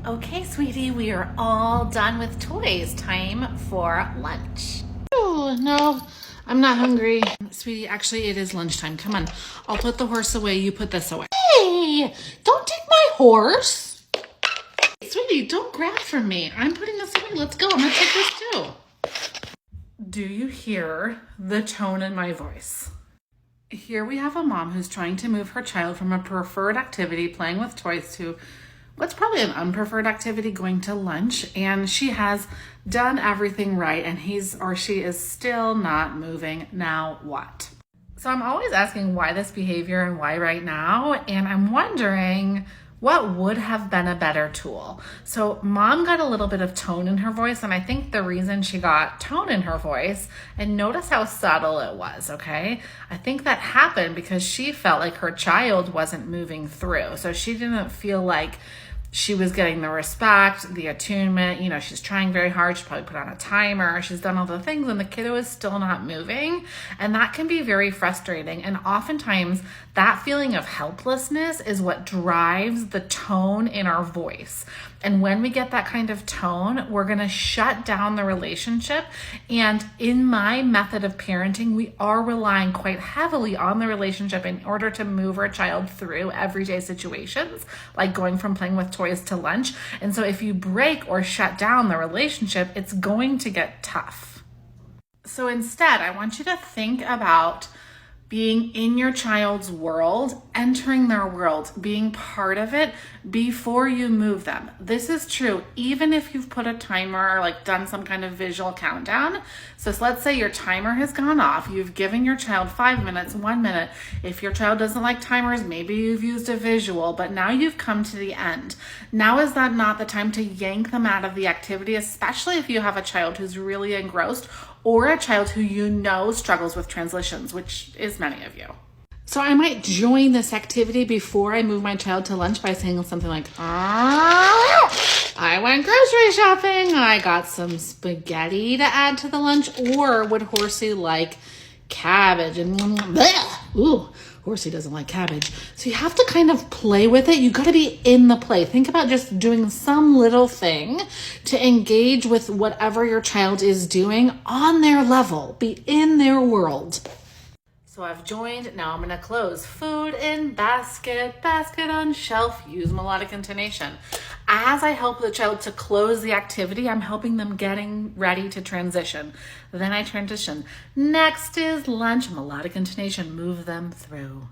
Okay, sweetie, we are all done with toys. Time for lunch. Oh, no, I'm not hungry. Sweetie, actually, it is lunchtime. Come on, I'll put the horse away. You put this away. Hey, don't take my horse. Sweetie, don't grab from me. I'm putting this away. Let's go. I'm going to take this too. Do you hear the tone in my voice? Here we have a mom who's trying to move her child from a preferred activity, playing with toys, to what's probably an unpreferred activity, going to lunch. And she has done everything right, and he's or she is still not moving. Now what? So I'm always asking why this behavior and why right now. And I'm wondering what would have been a better tool. So mom got a little bit of tone in her voice, and I think the reason she got tone in her voice, and notice how subtle it was, okay? I think that happened because she felt like her child wasn't moving through. So she didn't feel like she was getting the respect, the attunement. You know, she's trying very hard. She probably put on a timer. She's done all the things, and the kiddo is still not moving. And that can be very frustrating. And oftentimes that feeling of helplessness is what drives the tone in our voice. And when we get that kind of tone, we're going to shut down the relationship. And in my method of parenting, we are relying quite heavily on the relationship in order to move our child through everyday situations, like going from playing with toys to lunch. And so if you break or shut down the relationship, it's going to get tough. So instead, I want you to think about being in your child's world, entering their world, being part of it before you move them. This is true even if you've put a timer or like done some kind of visual countdown. So let's say your timer has gone off. You've given your child 5 minutes, 1 minute. If your child doesn't like timers, maybe you've used a visual, but now you've come to the end. Now is that not the time to yank them out of the activity, especially if you have a child who's really engrossed or a child who you know struggles with transitions, which is many of you. So I might join this activity before I move my child to lunch by saying something like, I went grocery shopping. I got some spaghetti to add to the lunch. Or would Horsey like cabbage? And ooh, Horsey doesn't like cabbage. So you have to kind of play with it. You got to be in the play. Think about just doing some little thing to engage with whatever your child is doing on their level. Be in their world. So I've joined. Now I'm going to close. Food in basket, basket on shelf. Use melodic intonation. As I help the child to close the activity, I'm helping them getting ready to transition. Then I transition. Next is lunch. Melodic intonation. Move them through.